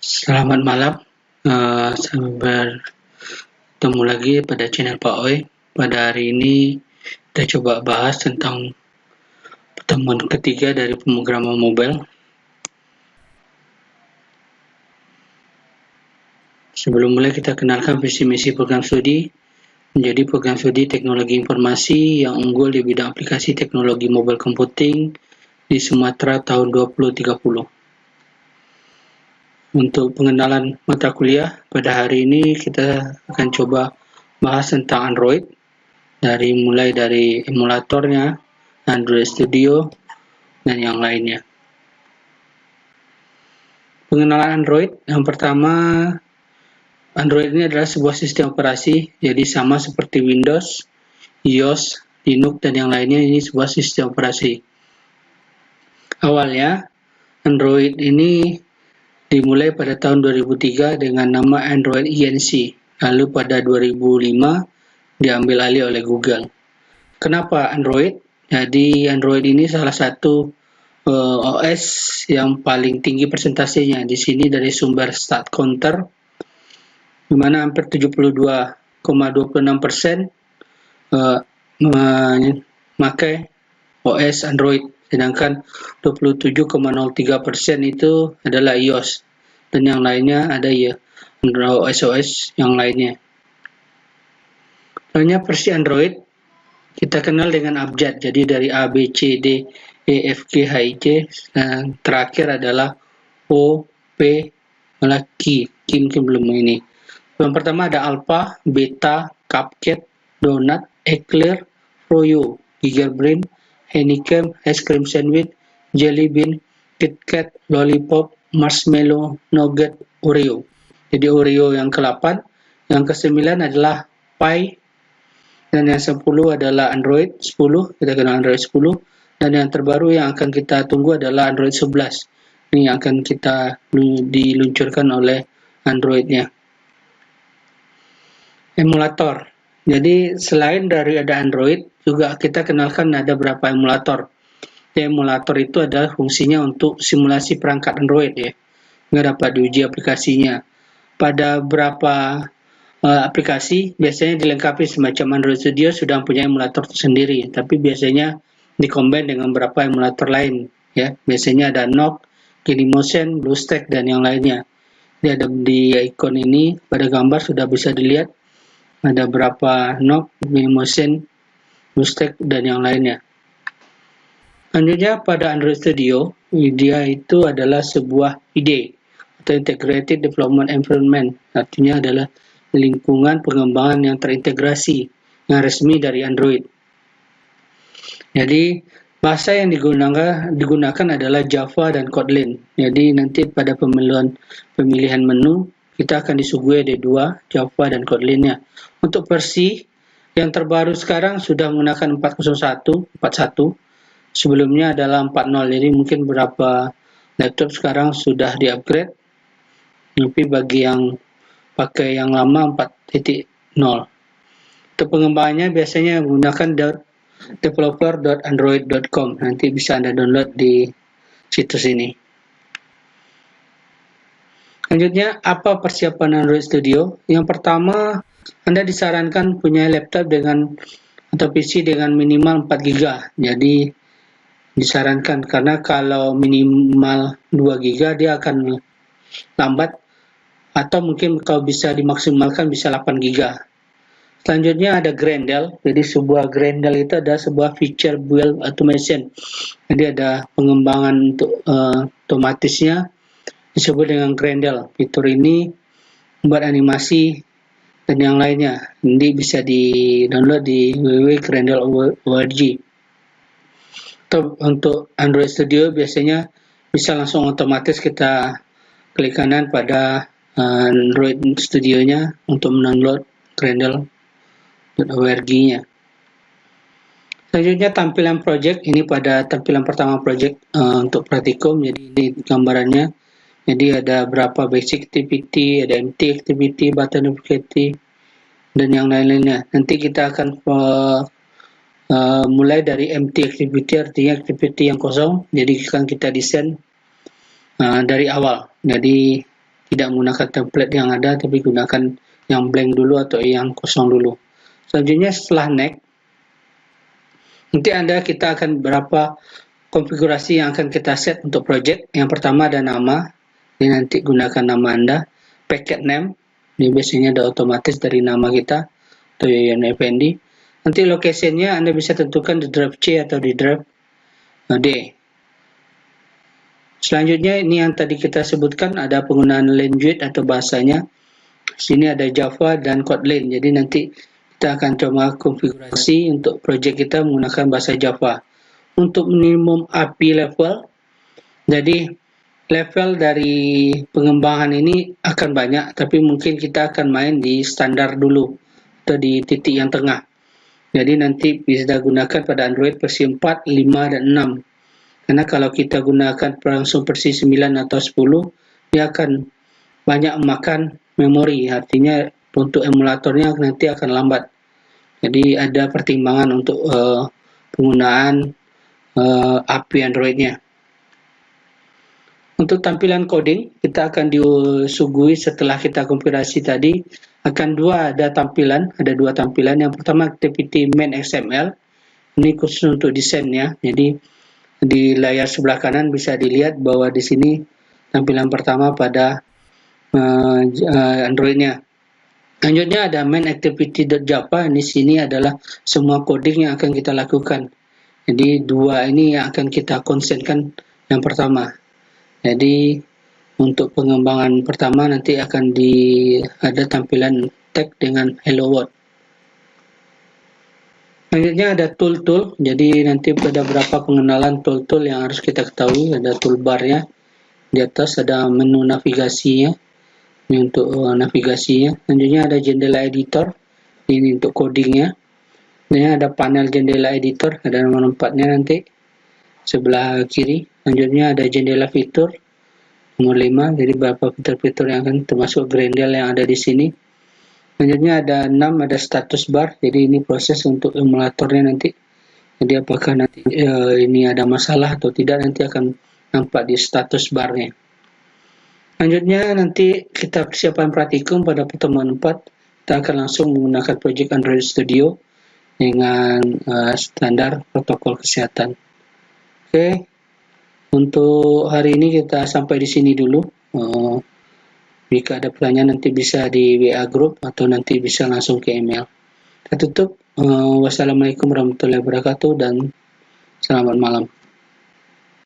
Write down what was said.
Selamat malam, saya bertemu lagi pada channel Pak Oi. Pada hari ini kita coba bahas tentang pertemuan ketiga dari pemrograman mobile. Sebelum mulai kita kenalkan visi misi program studi. Menjadi program studi teknologi informasi yang unggul di bidang aplikasi teknologi mobile computing di Sumatera tahun 2030. Untuk pengenalan mata kuliah, pada hari ini kita akan coba bahas tentang Android, mulai dari emulatornya, Android Studio, dan yang lainnya. Pengenalan Android, yang pertama, Android ini adalah sebuah sistem operasi, jadi sama seperti Windows, iOS, Linux, dan yang lainnya. Ini sebuah sistem operasi. Awalnya, Android ini dimulai pada tahun 2003 dengan nama Android ENC, lalu pada 2005 diambil alih oleh Google. Kenapa Android? Jadi Android ini salah satu OS yang paling tinggi persentasenya. Di sini dari sumber StatCounter, di mana hampir 72,26% memakai OS Android, sedangkan 27,03% itu adalah iOS, dan yang lainnya ada ya OS yang lainnya. Lainnya versi Android kita kenal dengan abjad, jadi dari A, B, C, D, E, F, G, H, I, J, dan terakhir adalah O, P, malah Q mungkin belum ini. Yang pertama ada Alpha, Beta, Cupcake, Donut, Eclair, Froyo, Gigabrain, Honeycomb, Ice Cream Sandwich, Jelly Bean, KitKat, Lollipop, Marshmallow, Nougat, Oreo. Jadi Oreo yang ke-8, yang ke-9 adalah Pie, dan yang 10 adalah Android 10, kita kenal Android 10, dan yang terbaru yang akan kita tunggu adalah Android 11. Ini yang akan kita diluncurkan oleh Androidnya. Emulator. Jadi selain dari ada Android, juga kita kenalkan ada beberapa emulator. Emulator itu adalah fungsinya untuk simulasi perangkat Android ya, nggak dapat diuji aplikasinya. Pada beberapa aplikasi biasanya dilengkapi semacam Android Studio sudah punya emulator tersendiri, tapi biasanya dikombin dengan beberapa emulator lain ya. Biasanya ada Nock, Genymotion, BlueStack, dan yang lainnya. Di ikon ini pada gambar sudah bisa dilihat ada berapa Nock, Genymotion, BlueStack, dan yang lainnya. Selanjutnya pada Android Studio, dia itu adalah sebuah IDE atau Integrated Development Environment, artinya adalah lingkungan pengembangan yang terintegrasi yang resmi dari Android. Jadi bahasa yang digunakan adalah Java dan Kotlin. Jadi nanti pada pemilihan menu kita akan disuguhi ada dua, Java dan Kotlinnya. Untuk versi yang terbaru sekarang sudah menggunakan 4.01, 41. Sebelumnya adalah 4.0. Jadi mungkin beberapa laptop sekarang sudah di-upgrade. Tapi bagi yang pakai yang lama 4.0. Untuk pengembangannya biasanya menggunakan developer.android.com. Nanti bisa Anda download di situs ini. Selanjutnya, apa persiapan Android Studio? Yang pertama, Anda disarankan punya laptop atau PC dengan minimal 4 GB. Jadi disarankan, karena kalau minimal 2 GB dia akan lambat, atau mungkin kalau bisa dimaksimalkan bisa 8 GB. Selanjutnya ada Grendel. Jadi sebuah Grendel itu ada sebuah feature build automation. Jadi ada pengembangan untuk otomatisnya disebut dengan Grendel. Fitur ini membuat animasi dan yang lainnya. Ini bisa di-download di www.grendel.org. Untuk Android Studio biasanya bisa langsung otomatis kita klik kanan pada Android Studio-nya untuk mendownload Grendel.org-nya. Selanjutnya tampilan project. Ini pada tampilan pertama project untuk praktikum. Jadi ini gambarannya. Jadi ada berapa basic activity, ada empty activity, button activity, dan yang lain-lainnya. Nanti kita akan mulai dari empty activity, artinya activity yang kosong. Jadi akan kita desain dari awal. Jadi tidak menggunakan template yang ada, tapi gunakan yang blank dulu atau yang kosong dulu. Selanjutnya setelah next, nanti kita akan berapa konfigurasi yang akan kita set untuk project. Yang pertama ada nama, ini nanti gunakan nama Anda. Packet name, ini biasanya ada otomatis dari nama kita atau Yayan Effendi. Nanti location-nya Anda bisa tentukan di drive C atau di drive D. Selanjutnya ini yang tadi kita sebutkan, ada penggunaan language atau bahasanya. Sini ada Java dan Kotlin. Jadi nanti kita akan coba konfigurasi untuk project kita menggunakan bahasa Java. Untuk minimum API level, jadi level dari pengembangan ini akan banyak, tapi mungkin kita akan main di standar dulu atau di titik yang tengah. Jadi nanti bisa gunakan pada Android versi 4, 5, dan 6. Karena kalau kita gunakan langsung versi 9 atau 10, dia akan banyak memakan memori, artinya untuk emulatornya nanti akan lambat. Jadi ada pertimbangan untuk penggunaan API Android-nya. Untuk tampilan coding, kita akan disuguhi setelah kita konfigurasi tadi, akan ada dua tampilan. Yang pertama activity main XML, ini khusus untuk desainnya. Jadi di layar sebelah kanan bisa dilihat bahwa di sini tampilan pertama pada Android-nya. Selanjutnya ada main activity.java. Di sini adalah semua coding yang akan kita lakukan. Jadi dua ini yang akan kita konsenkan yang pertama. Jadi untuk pengembangan pertama nanti akan ada tampilan tag dengan hello world. Selanjutnya ada tool-tool. Jadi nanti ada beberapa pengenalan tool-tool yang harus kita ketahui. Ada toolbar-nya. Di atas ada menu navigasinya. Ini untuk navigasinya. Selanjutnya ada jendela editor. Ini untuk codingnya. Ini ada panel jendela editor, ada nomor 4-nya nanti sebelah kiri. Selanjutnya ada jendela fitur nomor 5, jadi beberapa fitur-fitur yang akan termasuk Grendel yang ada di sini. Selanjutnya ada 6, ada status bar, jadi ini proses untuk emulatornya nanti. Jadi apakah nanti ini ada masalah atau tidak, nanti akan nampak di status barnya. Selanjutnya nanti kita persiapan praktikum pada pertemuan 4, kita akan langsung menggunakan project Android Studio dengan standar protokol kesehatan. Oke, untuk hari ini kita sampai di sini dulu. Jika ada pertanyaan nanti bisa di WA group atau nanti bisa langsung ke email. Kita tutup. Wassalamualaikum warahmatullahi wabarakatuh dan selamat malam.